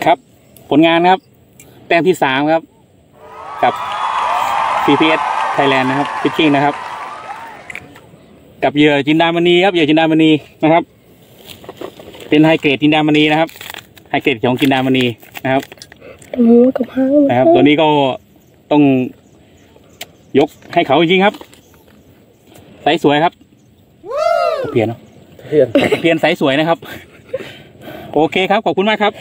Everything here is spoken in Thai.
ครับผลงานครับแต้มที่3ครับกับ CPS Thailand นะครับฟิชชิ่งนะครับกับเหยื่อจินดามณีครับเหยื่อจินดามณีนะครับเป็นไฮเกรดจินดามณีนะครับไฮเกรดของจินดามณีนะครับกับหางนะครับตัวนี้ก็ต้องยกให้เขาจริงๆครับไซส์สวยครับเพียนเนาะเพียนไซส์สวยนะครับโอเคครับขอบคุณมากครับ